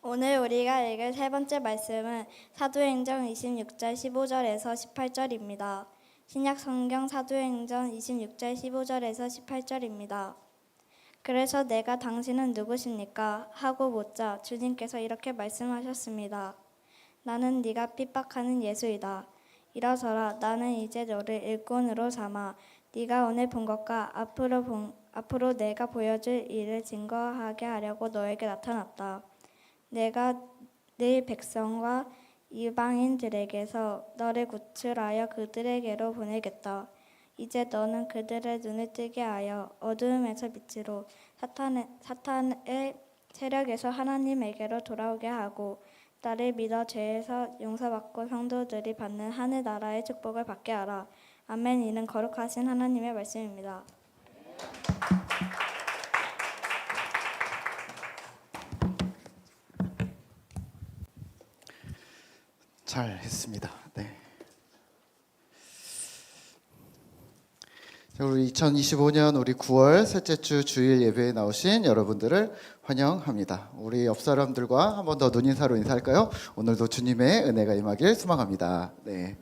오늘 우리가 읽을 세 번째 말씀은 사도행전 26절 15절에서 18절입니다. 신약 성경 사도행전 26절 15절에서 18절입니다. 그래서 내가 당신은 누구십니까? 하고 묻자 주님께서 이렇게 말씀하셨습니다. 나는 네가 핍박하는 예수이다. 일어서라. 나는 이제 너를 일꾼으로 삼아 네가 오늘 본 것과 앞으로 내가 보여줄 일을 증거하게 하려고 너에게 나타났다. 내가 네 백성과 이방인들에게서 너를 구출하여 그들에게로 보내겠다. 이제 너는 그들의 눈을 뜨게 하여 어두움에서 빛으로 사탄의 세력에서 하나님에게로 돌아오게 하고 나를 믿어 죄에서 용서받고 성도들이 받는 하늘나라의 축복을 받게 하라. 아멘. 이는 거룩하신 하나님의 말씀입니다. 잘 했습니다. 네. 우리 2025년 우리 9월 셋째 주 주일 예배에 나오신 여러분들을 환영합니다. 우리 옆 사람들과 한 번 더 눈인사로 인사할까요? 오늘도 주님의 은혜가 임하길 소망합니다. 네,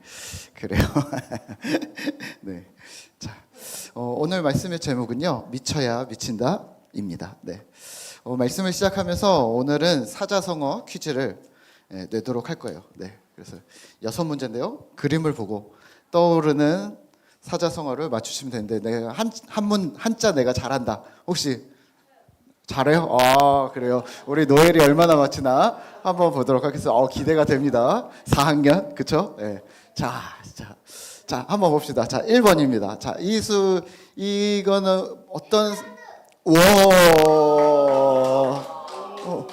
그래요. 네, 자, 오늘 말씀의 제목은요, 미쳐야 미친다입니다. 네, 말씀을 시작하면서 오늘은 사자성어 퀴즈를 내도록 할 거예요. 네, 그래서 6문제인데요. 그림을 보고 떠오르는 사자성어를 맞추시면 되는데 내가 한자 내가 잘한다. 혹시 잘해요? 아, 그래요. 우리 노엘이 얼마나 맞추나 한번 보도록 하겠습니다. 기대가 됩니다. 4학년 그쵸? 네. 자, 한번 봅시다. 자, 1번입니다. 자, 이거는 어떤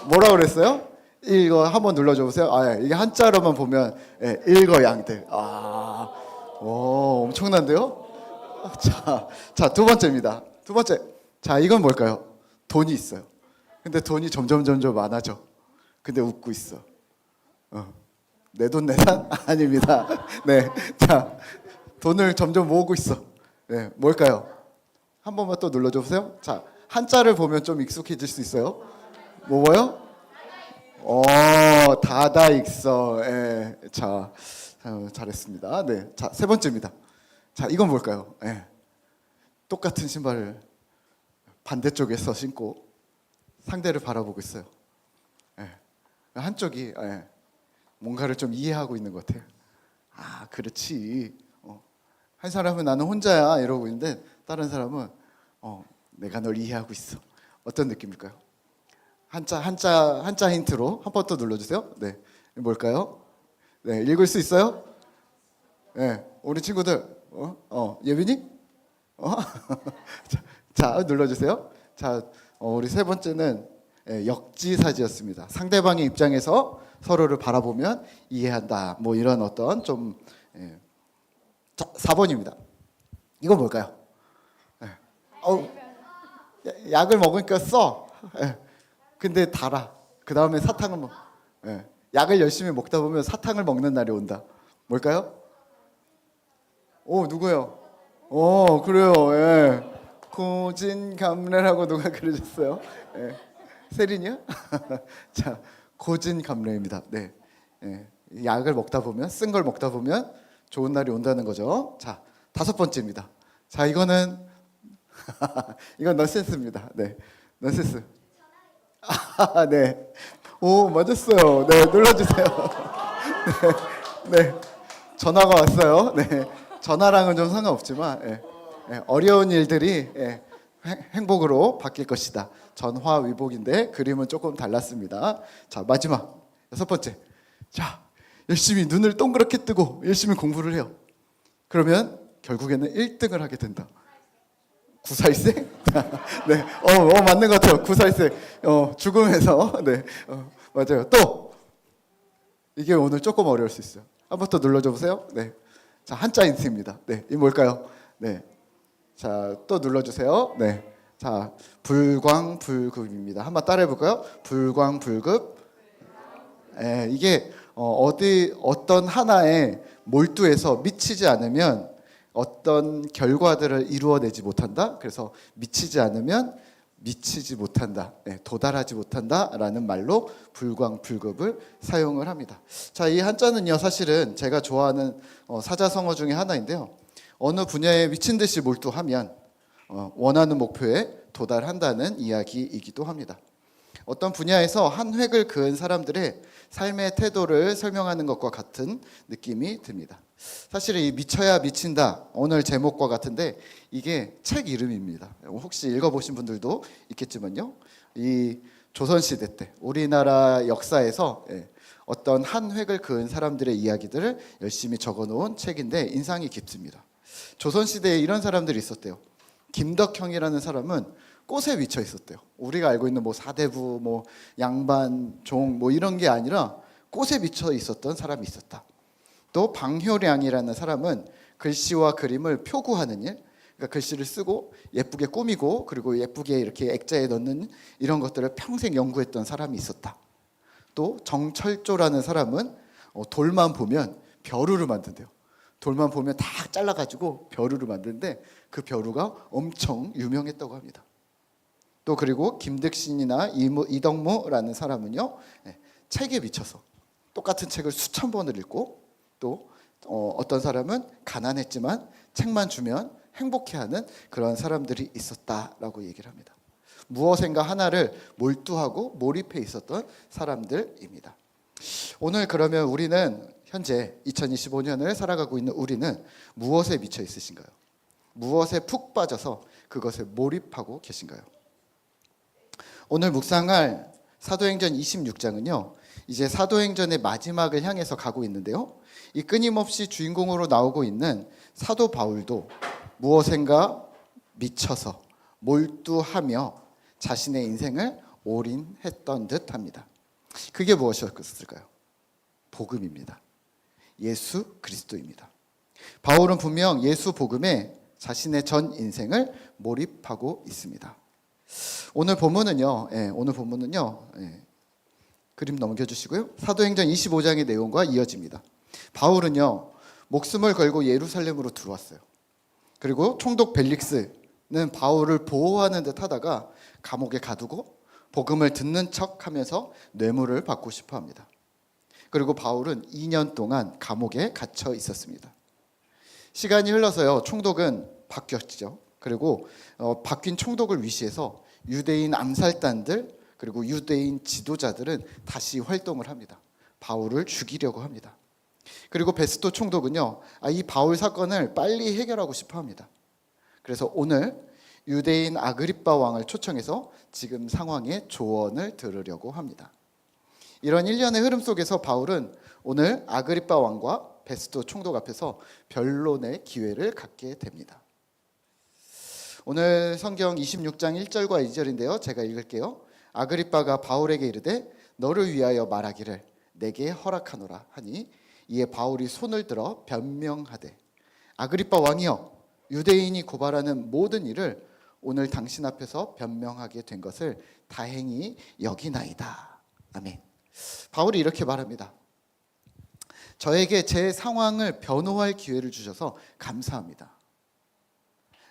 뭐라 그랬어요? 이거 한번 눌러줘 보세요. 이게 한자로만 보면 일거양득. 엄청난데요? 자, 두 번째입니다. 두 번째. 자, 이건 뭘까요? 돈이 있어요. 근데 돈이 점점 많아져. 근데 웃고 있어. 내돈내산? 아닙니다. 네. 자, 돈을 점점 모으고 있어. 네, 뭘까요? 한 번만 또 눌러줘 보세요. 자, 한자를 보면 좀 익숙해질 수 있어요. 뭐요? 다다익서. 예. 자, 잘했습니다. 네. 자, 세 번째입니다. 자, 이건 뭘까요? 예. 똑같은 신발을 반대쪽에서 신고 상대를 바라보고 있어요. 예. 한쪽이 뭔가를 좀 이해하고 있는 것 같아요. 그렇지. 한 사람은 나는 혼자야 이러고 있는데 다른 사람은 내가 널 이해하고 있어. 어떤 느낌일까요? 한자 힌트로 한 번 더 눌러주세요. 네, 뭘까요? 네, 읽을 수 있어요? 네, 우리 친구들, 예빈이? 자, 눌러주세요. 자, 우리 세 번째는 역지사지였습니다. 상대방의 입장에서 서로를 바라보면 이해한다. 뭐 이런 어떤 좀. 자, 4번입니다. 이건 뭘까요? 약을 먹으니까 써. 근데 달아. 그 다음에 사탕을 약을 열심히 먹다 보면 사탕을 먹는 날이 온다. 뭘까요? 누구요? 그래요. 예. 고진감래라고 누가 그러셨어요? 예. 세린이요? 자, 고진감래입니다. 네. 예. 약을 먹다 보면, 쓴 걸 먹다 보면 좋은 날이 온다는 거죠. 자, 5번째입니다. 자, 이건 넌센스입니다. 네. 넌센스. 네. 오, 맞았어요. 네, 눌러주세요. 네. 전화가 왔어요. 네. 전화랑은 좀 상관없지만, 어려운 일들이 행복으로 바뀔 것이다. 전화위복인데 그림은 조금 달랐습니다. 자, 마지막 6번째. 자, 열심히 눈을 동그랗게 뜨고 열심히 공부를 해요. 그러면 결국에는 1등을 하게 된다. 구살생? 네, 맞는 것 같아요. 구살생. 죽음에서. 네, 맞아요. 또 이게 오늘 조금 어려울 수 있어요. 한 번 더 눌러줘 보세요. 네, 자, 한자 힌트입니다. 네, 이 뭘까요? 네, 자, 또 눌러주세요. 네, 자, 불광불급입니다. 한번 따라해 볼까요? 불광불급. 이게 어떤 하나에 몰두해서 미치지 않으면 어떤 결과들을 이루어내지 못한다. 그래서 미치지 않으면 미치지 못한다, 도달하지 못한다라는 말로 불광불급을 사용을 합니다. 자, 이 한자는요, 사실은 제가 좋아하는 사자성어 중에 하나인데요. 어느 분야에 미친 듯이 몰두하면 원하는 목표에 도달한다는 이야기이기도 합니다. 어떤 분야에서 한 획을 그은 사람들의 삶의 태도를 설명하는 것과 같은 느낌이 듭니다. 사실 이 미쳐야 미친다, 오늘 제목과 같은데 이게 책 이름입니다. 혹시 읽어보신 분들도 있겠지만요, 이 조선시대 때 우리나라 역사에서 어떤 한 획을 그은 사람들의 이야기들을 열심히 적어놓은 책인데 인상이 깊습니다. 조선시대에 이런 사람들이 있었대요. 김덕형이라는 사람은 꽃에 미쳐 있었대요. 우리가 알고 있는 뭐 사대부, 뭐 양반, 종 뭐 이런 게 아니라 꽃에 미쳐 있었던 사람이 있었다. 또 방효량이라는 사람은 글씨와 그림을 표구하는 일, 그러니까 글씨를 쓰고 예쁘게 꾸미고 그리고 예쁘게 이렇게 액자에 넣는 이런 것들을 평생 연구했던 사람이 있었다. 또 정철조라는 사람은 돌만 보면 벼루를 만든대요. 돌만 보면 다 잘라가지고 벼루를 만드는데 그 벼루가 엄청 유명했다고 합니다. 또 그리고 김득신이나 이덕무라는 사람은요, 책에 미쳐서 똑같은 책을 수천 번을 읽고 또 어떤 사람은 가난했지만 책만 주면 행복해하는 그런 사람들이 있었다라고 얘기를 합니다. 무엇인가 하나를 몰두하고 몰입해 있었던 사람들입니다. 오늘 그러면 우리는 현재 2025년을 살아가고 있는 우리는 무엇에 미쳐 있으신가요? 무엇에 푹 빠져서 그것에 몰입하고 계신가요? 오늘 묵상할 사도행전 26장은요, 이제 사도행전의 마지막을 향해서 가고 있는데요, 이 끊임없이 주인공으로 나오고 있는 사도 바울도 무엇인가 미쳐서 몰두하며 자신의 인생을 올인했던 듯합니다. 그게 무엇이었을까요? 복음입니다. 예수 그리스도입니다. 바울은 분명 예수 복음에 자신의 전 인생을 몰입하고 있습니다. 오늘 본문은요, 그림 넘겨주시고요. 사도행전 25장의 내용과 이어집니다. 바울은요, 목숨을 걸고 예루살렘으로 들어왔어요. 그리고 총독 벨릭스는 바울을 보호하는 듯 하다가 감옥에 가두고 복음을 듣는 척 하면서 뇌물을 받고 싶어 합니다. 그리고 바울은 2년 동안 감옥에 갇혀 있었습니다. 시간이 흘러서요, 총독은 바뀌었죠. 그리고 바뀐 총독을 위시해서 유대인 암살단들 그리고 유대인 지도자들은 다시 활동을 합니다. 바울을 죽이려고 합니다. 그리고 베스토 총독은요, 이 바울 사건을 빨리 해결하고 싶어 합니다. 그래서 오늘 유대인 아그리빠 왕을 초청해서 지금 상황의 조언을 들으려고 합니다. 이런 일련의 흐름 속에서 바울은 오늘 아그리빠 왕과 베스토 총독 앞에서 변론의 기회를 갖게 됩니다. 오늘 성경 26장 1절과 2절인데요. 제가 읽을게요. 아그리빠가 바울에게 이르되 너를 위하여 말하기를 내게 허락하노라 하니 이에 바울이 손을 들어 변명하되 아그리빠 왕이여, 유대인이 고발하는 모든 일을 오늘 당신 앞에서 변명하게 된 것을 다행히 여기나이다. 아멘. 바울이 이렇게 말합니다. 저에게 제 상황을 변호할 기회를 주셔서 감사합니다.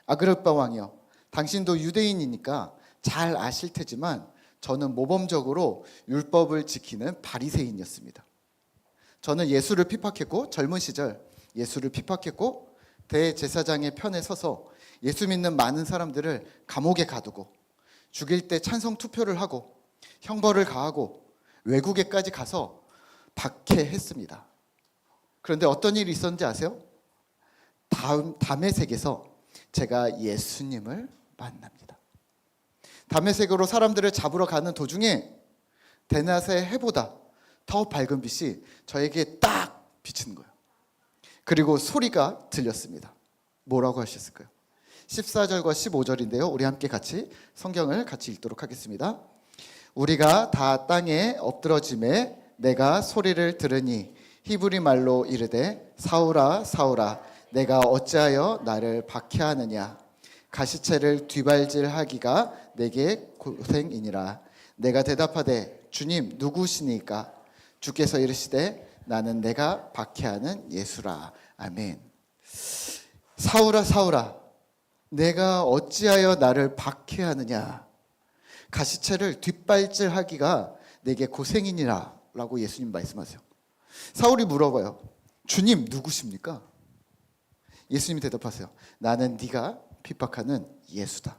아그리빠 왕이여, 당신도 유대인이니까 잘 아실 테지만 저는 모범적으로 율법을 지키는 바리새인이었습니다. 저는 예수를 핍박했고, 젊은 시절 예수를 핍박했고, 대제사장의 편에 서서 예수 믿는 많은 사람들을 감옥에 가두고 죽일 때 찬성 투표를 하고 형벌을 가하고 외국에까지 가서 박해했습니다. 그런데 어떤 일이 있었는지 아세요? 다메섹에서 제가 예수님을 만납니다. 다메섹으로 사람들을 잡으러 가는 도중에 대낮의 해보다 더 밝은 빛이 저에게 딱 비치는 거예요. 그리고 소리가 들렸습니다. 뭐라고 하셨을까요? 14절과 15절인데요. 우리 함께 같이 성경을 같이 읽도록 하겠습니다. 우리가 다 땅에 엎드러짐에 내가 소리를 들으니 히브리 말로 이르되 사울아 사울아 내가 어찌하여 나를 박해하느냐. 가시체를 뒤발질하기가 내게 고생이니라. 내가 대답하되 주님 누구시니까? 주께서 이르시되 나는 내가 박해하는 예수라. 아멘. 사울아 사울아 내가 어찌하여 나를 박해하느냐. 가시체를 뒷발질하기가 내게 고생이니라 라고 예수님 말씀하세요. 사울이 물어봐요. 주님 누구십니까? 예수님이 대답하세요. 나는 네가 핍박하는 예수다.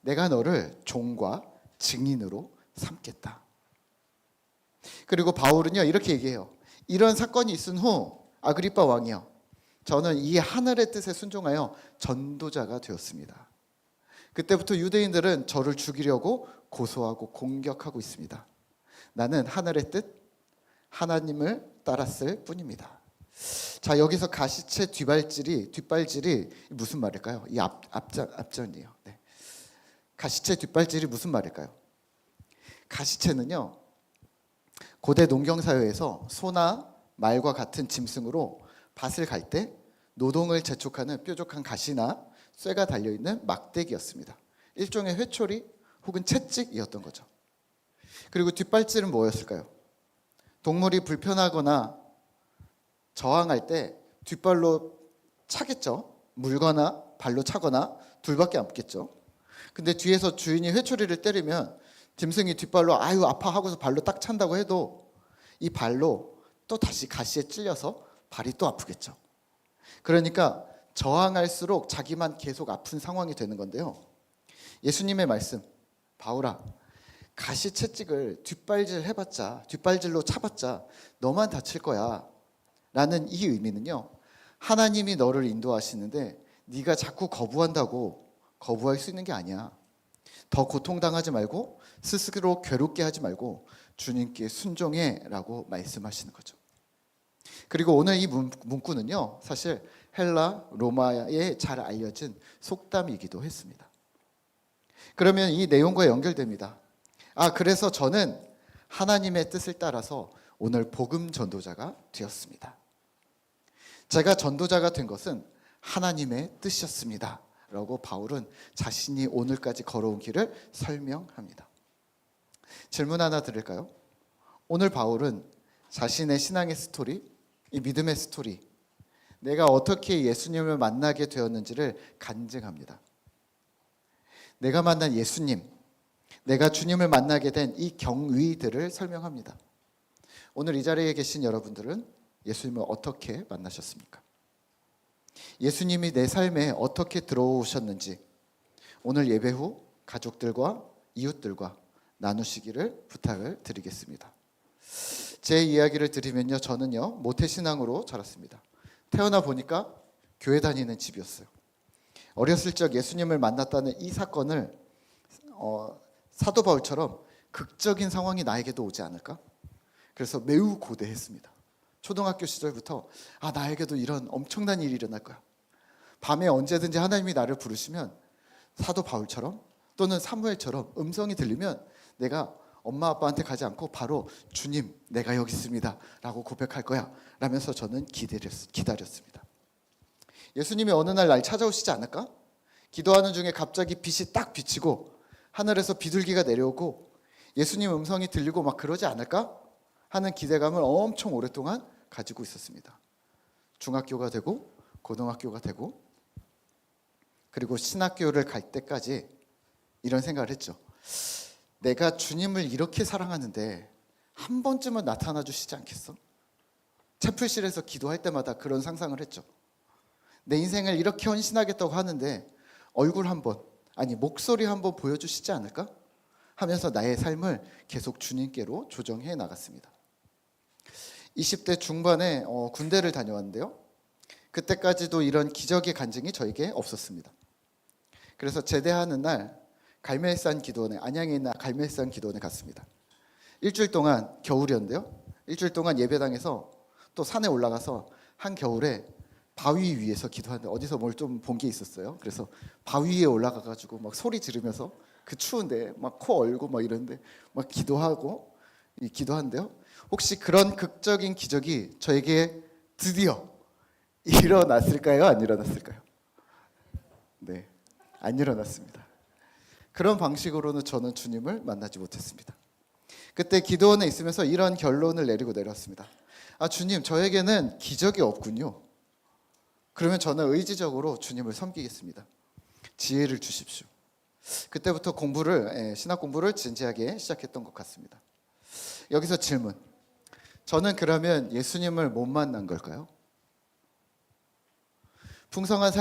내가 너를 종과 증인으로 삼겠다. 그리고 바울은요 이렇게 얘기해요. 이런 사건이 있은 후 아그리빠 왕이요, 저는 이 하늘의 뜻에 순종하여 전도자가 되었습니다. 그때부터 유대인들은 저를 죽이려고 고소하고 공격하고 있습니다. 나는 하늘의 뜻, 하나님을 따랐을 뿐입니다. 자, 여기서 가시체 뒷발질이 무슨 말일까요? 이 앞전이에요. 네. 가시체 뒷발질이 무슨 말일까요? 가시체는요, 고대 농경 사회에서 소나 말과 같은 짐승으로 밭을 갈 때 노동을 재촉하는 뾰족한 가시나 쇠가 달려 있는 막대기였습니다. 일종의 회초리 혹은 채찍이었던 거죠. 그리고 뒷발질은 뭐였을까요? 동물이 불편하거나 저항할 때 뒷발로 차겠죠. 물거나 발로 차거나 둘밖에 없겠죠. 근데 뒤에서 주인이 회초리를 때리면 짐승이 뒷발로 아유 아파 하고서 발로 딱 찬다고 해도 이 발로 또 다시 가시에 찔려서 발이 또 아프겠죠. 그러니까 저항할수록 자기만 계속 아픈 상황이 되는 건데요. 예수님의 말씀, 바울아, 가시 채찍을 뒷발질로 차봤자 너만 다칠 거야 라는 이 의미는요, 하나님이 너를 인도하시는데 네가 자꾸 거부한다고 거부할 수 있는 게 아니야. 더 고통당하지 말고 스스로 괴롭게 하지 말고 주님께 순종해 라고 말씀하시는 거죠. 그리고 오늘 이 문구는요, 사실 헬라, 로마에 잘 알려진 속담이기도 했습니다. 그러면 이 내용과 연결됩니다. 그래서 저는 하나님의 뜻을 따라서 오늘 복음 전도자가 되었습니다. 제가 전도자가 된 것은 하나님의 뜻이었습니다 라고 바울은 자신이 오늘까지 걸어온 길을 설명합니다. 질문 하나 드릴까요? 오늘 바울은 자신의 신앙의 스토리, 이 믿음의 스토리, 내가 어떻게 예수님을 만나게 되었는지를 간증합니다. 내가 만난 예수님, 내가 주님을 만나게 된 이 경위들을 설명합니다. 오늘 이 자리에 계신 여러분들은 예수님을 어떻게 만나셨습니까? 예수님이 내 삶에 어떻게 들어오셨는지 오늘 예배 후 가족들과 이웃들과 나누시기를 부탁을 드리겠습니다. 제 이야기를 드리면요, 저는요 모태신앙으로 자랐습니다. 태어나 보니까 교회 다니는 집이었어요. 어렸을 적 예수님을 만났다는 이 사건을 사도 바울처럼 극적인 상황이 나에게도 오지 않을까? 그래서 매우 고대했습니다. 초등학교 시절부터 나에게도 이런 엄청난 일이 일어날 거야. 밤에 언제든지 하나님이 나를 부르시면 사도 바울처럼 또는 사무엘처럼 음성이 들리면 내가 엄마 아빠한테 가지 않고 바로 주님 내가 여기 있습니다 라고 고백할 거야 라면서 저는 기다렸습니다. 예수님이 어느 날 찾아오시지 않을까? 기도하는 중에 갑자기 빛이 딱 비치고 하늘에서 비둘기가 내려오고 예수님 음성이 들리고 막 그러지 않을까 하는 기대감을 엄청 오랫동안 가지고 있었습니다. 중학교가 되고 고등학교가 되고 그리고 신학교를 갈 때까지 이런 생각을 했죠. 내가 주님을 이렇게 사랑하는데 한 번쯤은 나타나 주시지 않겠어? 채플실에서 기도할 때마다 그런 상상을 했죠. 내 인생을 이렇게 헌신하겠다고 하는데 얼굴 한번, 목소리 한번 보여주시지 않을까? 하면서 나의 삶을 계속 주님께로 조정해 나갔습니다. 20대 중반에 군대를 다녀왔는데요. 그때까지도 이런 기적의 간증이 저에게 없었습니다. 그래서 제대하는 날 갈멜산 기도원에, 안양에 있는 갈멜산 기도원에 갔습니다. 일주일 동안, 겨울이었는데요. 일주일 동안 예배당에서 또 산에 올라가서 한겨울에 바위 위에서 기도하는데 어디서 뭘 좀 본 게 있었어요. 그래서 바위 위에 올라가가지고 막 소리 지르면서 그 추운데 막 코 얼고 막 이러는데 막 기도하는데요. 혹시 그런 극적인 기적이 저에게 드디어 일어났을까요? 안 일어났을까요? 네, 안 일어났습니다. 그런 방식으로는 저는 주님을 만나지 못했습니다. 그때 기도원에 있으면서 이런 결론을 내리고 내렸습니다. 주님, 저에게는 기적이 없군요. 그러면 저는 의지적으로 주님을 섬기겠습니다. 지혜를 주십시오. 그때부터 신학 공부를 진지하게 시작했던 것 같습니다. 여기서 질문. 저는 그러면 예수님을 못 만난 걸까요? 풍성한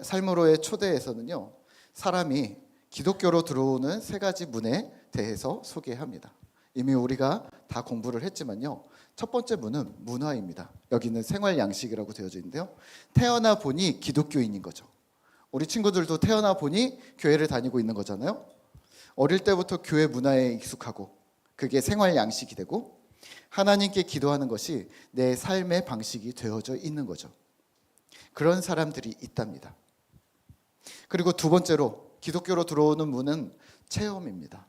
삶으로의 초대에서는요, 사람이 기독교로 들어오는 세 가지 문에 대해서 소개합니다. 이미 우리가 다 공부를 했지만요, 첫 번째 문은 문화입니다. 여기는 생활 양식이라고 되어져 있는데요, 태어나 보니 기독교인인 거죠. 우리 친구들도 태어나 보니 교회를 다니고 있는 거잖아요. 어릴 때부터 교회 문화에 익숙하고 그게 생활 양식이 되고 하나님께 기도하는 것이 내 삶의 방식이 되어져 있는 거죠. 그런 사람들이 있답니다. 그리고 두 번째로 기독교로 들어오는 문은 체험입니다.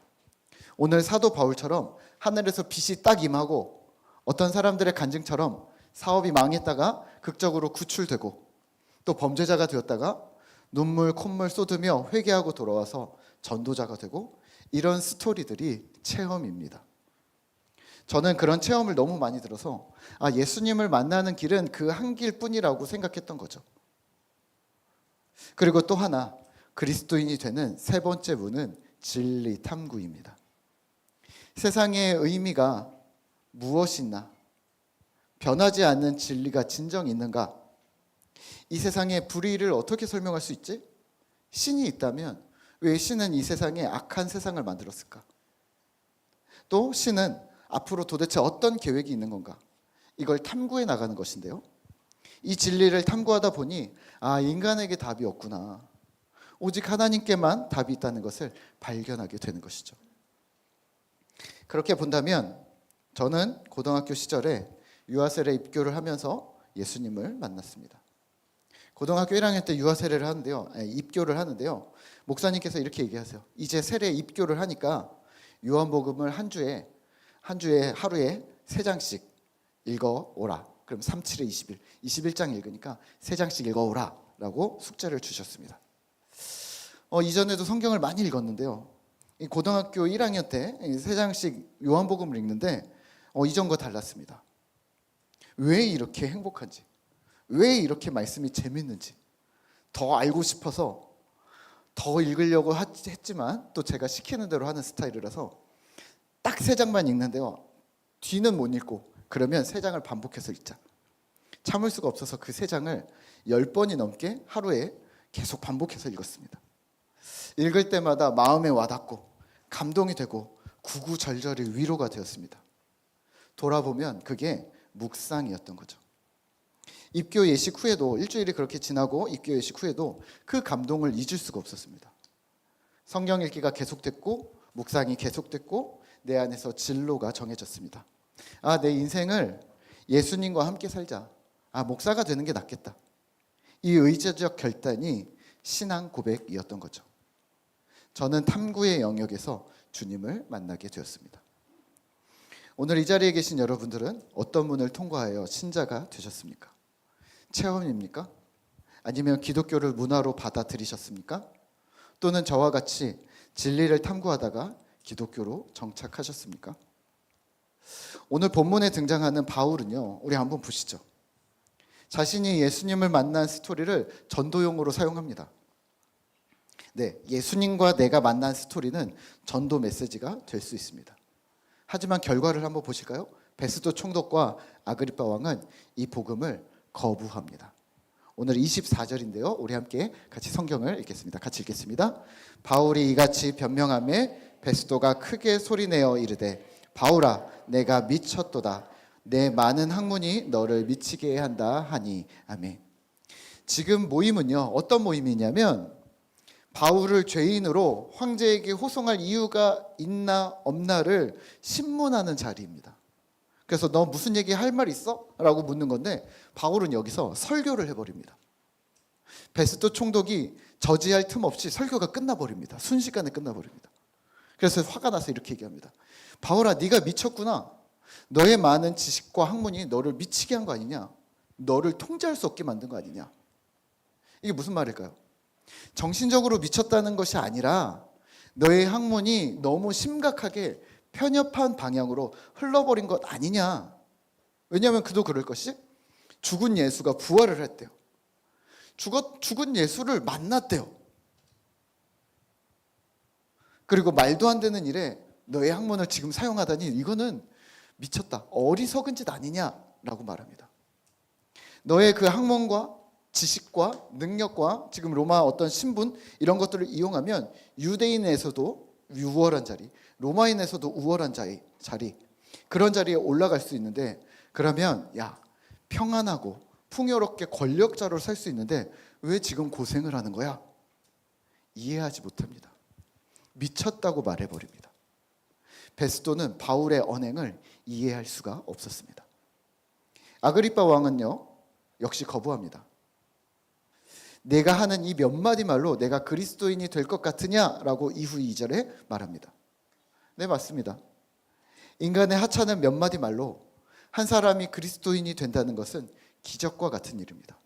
오늘 사도 바울처럼 하늘에서 빛이 딱 임하고 어떤 사람들의 간증처럼 사업이 망했다가 극적으로 구출되고 또 범죄자가 되었다가 눈물 콧물 쏟으며 회개하고 돌아와서 전도자가 되고 이런 스토리들이 체험입니다. 저는 그런 체험을 너무 많이 들어서 예수님을 만나는 길은 그 한 길뿐이라고 생각했던 거죠. 그리고 또 하나 그리스도인이 되는 세 번째 문은 진리 탐구입니다. 세상의 의미가 무엇이나 변하지 않는 진리가 진정 있는가? 이 세상의 불의를 어떻게 설명할 수 있지? 신이 있다면 왜 신은 이 세상에 악한 세상을 만들었을까? 또 신은 앞으로 도대체 어떤 계획이 있는 건가? 이걸 탐구해 나가는 것인데요. 이 진리를 탐구하다 보니 인간에게 답이 없구나. 오직 하나님께만 답이 있다는 것을 발견하게 되는 것이죠. 그렇게 본다면 저는 고등학교 시절에 유아세례 입교를 하면서 예수님을 만났습니다. 고등학교 1학년 때 유아세례를 하는데요, 입교를 하는데요, 목사님께서 이렇게 얘기하세요. 이제 세례 입교를 하니까 요한복음을 한 주에 하루에 3장씩 읽어오라. 그럼 3, 7에 20일, 21장 읽으니까 3장씩 읽어오라 라고 숙제를 주셨습니다. 이전에도 성경을 많이 읽었는데요, 고등학교 1학년 때 3장씩 요한복음을 읽는데 이전과 달랐습니다. 왜 이렇게 행복한지, 왜 이렇게 말씀이 재밌는지 더 알고 싶어서 더 읽으려고 했지만 또 제가 시키는 대로 하는 스타일이라서 딱 3장만 읽는데요, 뒤는 못 읽고 그러면 3장을 반복해서 읽자. 참을 수가 없어서 그 3장을 10번이 넘게 하루에 계속 반복해서 읽었습니다. 읽을 때마다 마음에 와닿고 감동이 되고 구구절절이 위로가 되었습니다. 돌아보면 그게 묵상이었던 거죠. 입교 예식 후에도 일주일이 그렇게 지나고 입교 예식 후에도 그 감동을 잊을 수가 없었습니다. 성경 읽기가 계속됐고 묵상이 계속됐고 내 안에서 진로가 정해졌습니다. 내 인생을 예수님과 함께 살자. 목사가 되는 게 낫겠다. 이 의지적 결단이 신앙 고백이었던 거죠. 저는 탐구의 영역에서 주님을 만나게 되었습니다. 오늘 이 자리에 계신 여러분들은 어떤 문을 통과하여 신자가 되셨습니까? 체험입니까? 아니면 기독교를 문화로 받아들이셨습니까? 또는 저와 같이 진리를 탐구하다가 기독교로 정착하셨습니까? 오늘 본문에 등장하는 바울은요, 우리 한번 보시죠. 자신이 예수님을 만난 스토리를 전도용으로 사용합니다. 네, 예수님과 내가 만난 스토리는 전도 메시지가 될 수 있습니다. 하지만 결과를 한번 보실까요? 베스도 총독과 아그리파 왕은 이 복음을 거부합니다. 오늘 24절인데요. 우리 함께 같이 성경을 읽겠습니다. 같이 읽겠습니다. 바울이 이같이 변명하매 베스도가 크게 소리내어 이르되 바울아 내가 미쳤도다. 내 많은 학문이 너를 미치게 한다 하니. 아멘. 지금 모임은요, 어떤 모임이냐면 바울을 죄인으로 황제에게 호송할 이유가 있나 없나를 신문하는 자리입니다. 그래서 너 무슨 얘기 할 말 있어? 라고 묻는 건데 바울은 여기서 설교를 해버립니다. 베스도 총독이 저지할 틈 없이 설교가 끝나버립니다. 순식간에 끝나버립니다. 그래서 화가 나서 이렇게 얘기합니다. 바울아 네가 미쳤구나. 너의 많은 지식과 학문이 너를 미치게 한 거 아니냐? 너를 통제할 수 없게 만든 거 아니냐? 이게 무슨 말일까요? 정신적으로 미쳤다는 것이 아니라 너의 학문이 너무 심각하게 편협한 방향으로 흘러버린 것 아니냐. 왜냐하면 그도 그럴 것이 죽은 예수가 부활을 했대요. 죽은 예수를 만났대요. 그리고 말도 안 되는 일에 너의 학문을 지금 사용하다니 이거는 미쳤다. 어리석은 짓 아니냐라고 말합니다. 너의 그 학문과 지식과 능력과 지금 로마 어떤 신분 이런 것들을 이용하면 유대인에서도 우월한 자리, 로마인에서도 우월한 자리 그런 자리에 올라갈 수 있는데 그러면 야 평안하고 풍요롭게 권력자로 살 수 있는데 왜 지금 고생을 하는 거야? 이해하지 못합니다. 미쳤다고 말해버립니다. 베스도는 바울의 언행을 이해할 수가 없었습니다. 아그리빠 왕은요 역시 거부합니다. 내가 하는 이 몇 마디 말로 내가 그리스도인이 될 것 같으냐라고 이후 2절에 말합니다. 네, 맞습니다. 인간의 하찮은 몇 마디 말로 한 사람이 그리스도인이 된다는 것은 기적과 같은 일입니다.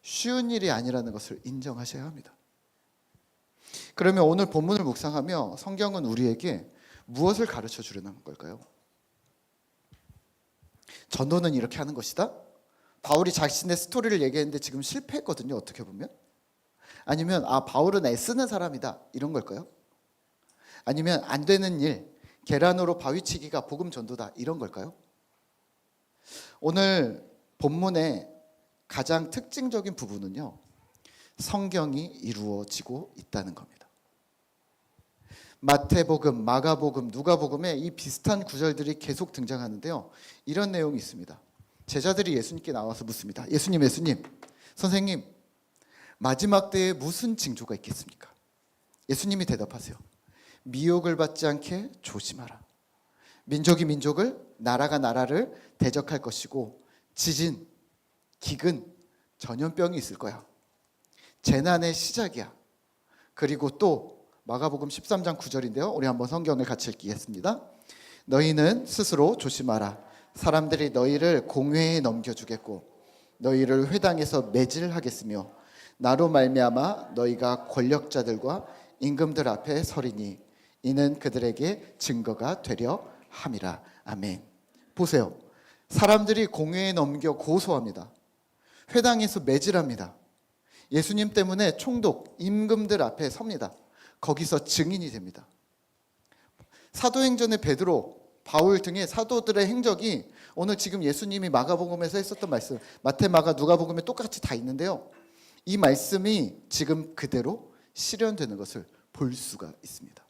쉬운 일이 아니라는 것을 인정하셔야 합니다. 그러면 오늘 본문을 묵상하며 성경은 우리에게 무엇을 가르쳐 주려는 걸까요? 전도는 이렇게 하는 것이다? 바울이 자신의 스토리를 얘기했는데 지금 실패했거든요. 어떻게 보면. 아니면 바울은 애쓰는 사람이다. 이런 걸까요? 아니면 안 되는 일, 계란으로 바위치기가 복음 전도다. 이런 걸까요? 오늘 본문의 가장 특징적인 부분은요. 성경이 이루어지고 있다는 겁니다. 마태복음, 마가복음, 누가복음에 이 비슷한 구절들이 계속 등장하는데요. 이런 내용이 있습니다. 제자들이 예수님께 나와서 묻습니다. 예수님, 선생님, 마지막 때에 무슨 징조가 있겠습니까? 예수님이 대답하세요. 미혹을 받지 않게 조심하라. 민족이 민족을, 나라가 나라를 대적할 것이고 지진, 기근, 전염병이 있을 거야. 재난의 시작이야. 그리고 또 마가복음 13장 9절인데요. 우리 한번 성경을 같이 읽겠습니다. 너희는 스스로 조심하라. 사람들이 너희를 공회에 넘겨주겠고 너희를 회당에서 매질하겠으며 나로 말미암아 너희가 권력자들과 임금들 앞에 서리니 이는 그들에게 증거가 되려 함이라. 아멘. 보세요. 사람들이 공회에 넘겨 고소합니다. 회당에서 매질합니다. 예수님 때문에 총독, 임금들 앞에 섭니다. 거기서 증인이 됩니다. 사도행전의 베드로, 바울 등의 사도들의 행적이 오늘 지금 예수님이 마가복음에서 했었던 말씀, 마태, 마가, 누가복음에 똑같이 다 있는데요. 이 말씀이 지금 그대로 실현되는 것을 볼 수가 있습니다.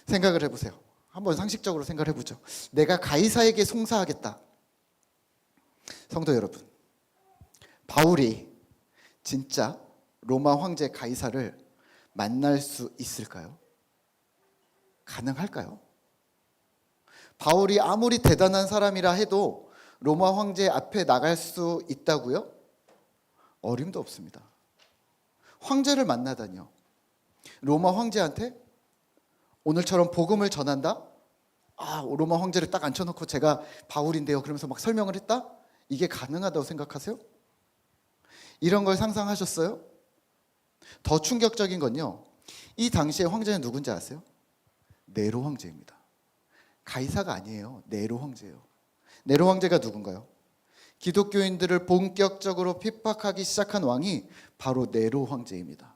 생각을 해보세요. 한번 상식적으로 생각을 해보죠. 내가 가이사에게 송사하겠다. 성도 여러분, 바울이 진짜 로마 황제 가이사를 만날 수 있을까요? 가능할까요? 바울이 아무리 대단한 사람이라 해도 로마 황제 앞에 나갈 수 있다고요? 어림도 없습니다. 황제를 만나다니요. 로마 황제한테 오늘처럼 복음을 전한다? 로마 황제를 딱 앉혀놓고 제가 바울인데요. 그러면서 막 설명을 했다? 이게 가능하다고 생각하세요? 이런 걸 상상하셨어요? 더 충격적인 건요. 이 당시의 황제는 누군지 아세요? 네로 황제입니다. 가이사가 아니에요. 네로 황제예요. 네로 황제가 누군가요? 기독교인들을 본격적으로 핍박하기 시작한 왕이 바로 네로 황제입니다.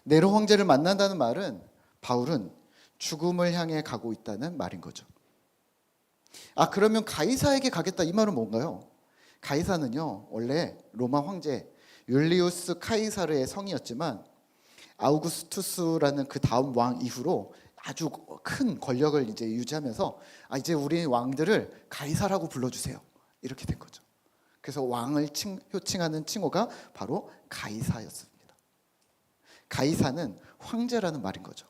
네로 황제를 만난다는 말은 바울은 죽음을 향해 가고 있다는 말인 거죠. 그러면 가이사에게 가겠다 이 말은 뭔가요? 가이사는요 원래 로마 황제 율리우스 카이사르의 성이었지만 아우구스투스라는 그 다음 왕 이후로 아주 큰 권력을 이제 유지하면서 이제 우리 왕들을 가이사라고 불러주세요 이렇게 된 거죠. 그래서 왕을 호칭하는 칭호가 바로 가이사였습니다. 가이사는 황제라는 말인 거죠.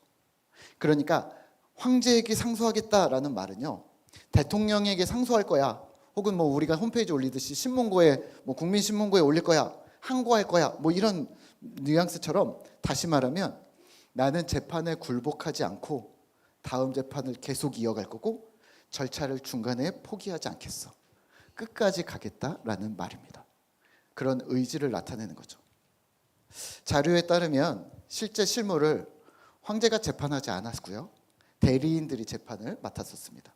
그러니까 황제에게 상소하겠다라는 말은요 대통령에게 상소할 거야 혹은 뭐 우리가 홈페이지 올리듯이 신문고에 국민신문고에 올릴 거야 항고할 거야 이런 뉘앙스처럼 다시 말하면 나는 재판에 굴복하지 않고 다음 재판을 계속 이어갈 거고 절차를 중간에 포기하지 않겠어. 끝까지 가겠다라는 말입니다. 그런 의지를 나타내는 거죠. 자료에 따르면 실제 실무를 황제가 재판하지 않았고요. 대리인들이 재판을 맡았었습니다.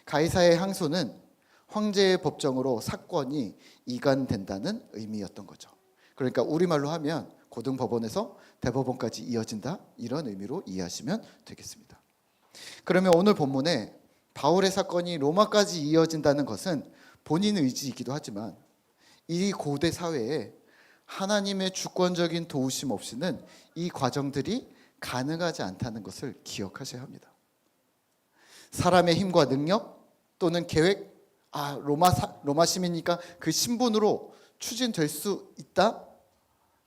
가이사의 항소는 황제의 법정으로 사건이 이관된다는 의미였던 거죠. 그러니까 우리말로 하면 고등법원에서 대법원까지 이어진다, 이런 의미로 이해하시면 되겠습니다. 그러면 오늘 본문에 바울의 사건이 로마까지 이어진다는 것은 본인 의지이기도 하지만 이 고대 사회에 하나님의 주권적인 도우심 없이는 이 과정들이 가능하지 않다는 것을 기억하셔야 합니다. 사람의 힘과 능력 또는 계획, 로마 시민이니까 그 신분으로 추진될 수 있다?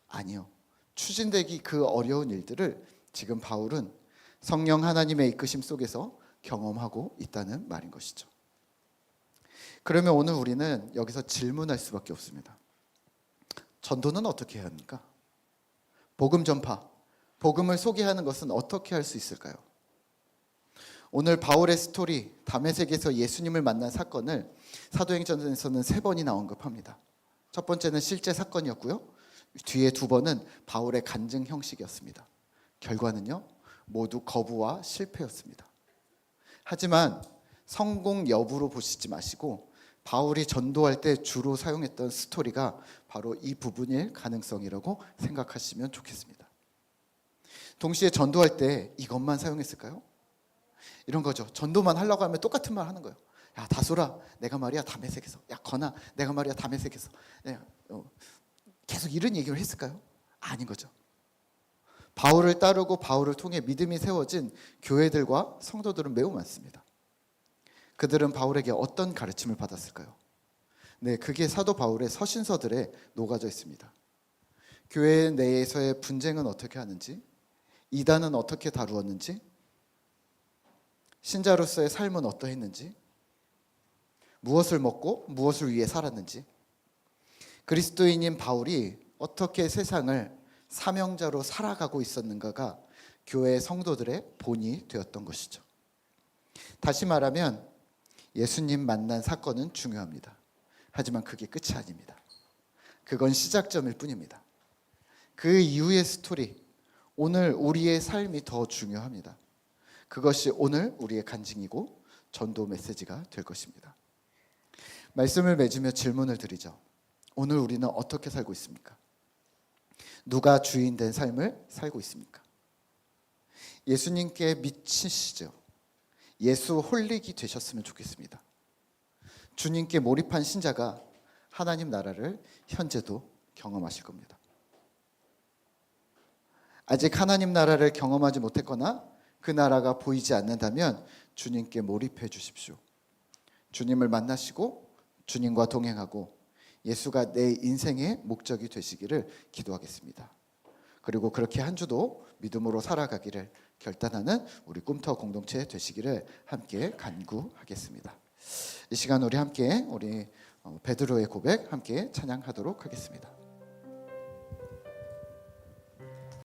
아니요. 추진되기 그 어려운 일들을 지금 바울은 성령 하나님의 이끄심 속에서 경험하고 있다는 말인 것이죠. 그러면 오늘 우리는 여기서 질문할 수밖에 없습니다. 전도는 어떻게 해야 합니까? 복음 전파, 복음을 소개하는 것은 어떻게 할 수 있을까요? 오늘 바울의 스토리, 다메섹에서 예수님을 만난 사건을 사도행전에서는 3번이나 언급합니다. 첫 번째는 실제 사건이었고요. 뒤에 2번은 바울의 간증 형식이었습니다. 결과는요, 모두 거부와 실패였습니다. 하지만 성공 여부로 보시지 마시고 바울이 전도할 때 주로 사용했던 스토리가 바로 이 부분일 가능성이라고 생각하시면 좋겠습니다. 동시에 전도할 때 이것만 사용했을까요? 이런 거죠. 전도만 하려고 하면 똑같은 말 하는 거예요. 야, 다솔아, 내가 말이야 다메섹에서. 야, 건아, 내가 말이야 다메섹에서. 계속 이런 얘기를 했을까요? 아닌 거죠. 바울을 따르고 바울을 통해 믿음이 세워진 교회들과 성도들은 매우 많습니다. 그들은 바울에게 어떤 가르침을 받았을까요? 네, 그게 사도 바울의 서신서들에 녹아져 있습니다. 교회 내에서의 분쟁은 어떻게 하는지, 이단은 어떻게 다루었는지, 신자로서의 삶은 어떠했는지, 무엇을 먹고 무엇을 위해 살았는지, 그리스도인인 바울이 어떻게 세상을 사명자로 살아가고 있었는가가 교회 성도들의 본이 되었던 것이죠. 다시 말하면 예수님 만난 사건은 중요합니다. 하지만 그게 끝이 아닙니다. 그건 시작점일 뿐입니다. 그 이후의 스토리, 오늘 우리의 삶이 더 중요합니다. 그것이 오늘 우리의 간증이고 전도 메시지가 될 것입니다. 말씀을 맺으며 질문을 드리죠. 오늘 우리는 어떻게 살고 있습니까? 누가 주인 된 삶을 살고 있습니까? 예수님께 미치시죠. 예수 홀릭이 되셨으면 좋겠습니다. 주님께 몰입한 신자가 하나님 나라를 현재도 경험하실 겁니다. 아직 하나님 나라를 경험하지 못했거나 그 나라가 보이지 않는다면 주님께 몰입해 주십시오. 주님을 만나시고 주님과 동행하고 예수가 내 인생의 목적이 되시기를 기도하겠습니다. 그리고 그렇게 한 주도 믿음으로 살아가기를 결단하는 우리 꿈터 공동체 되시기를 함께 간구하겠습니다. 이 시간 우리 함께 우리 베드로의 고백 함께 찬양하도록 하겠습니다.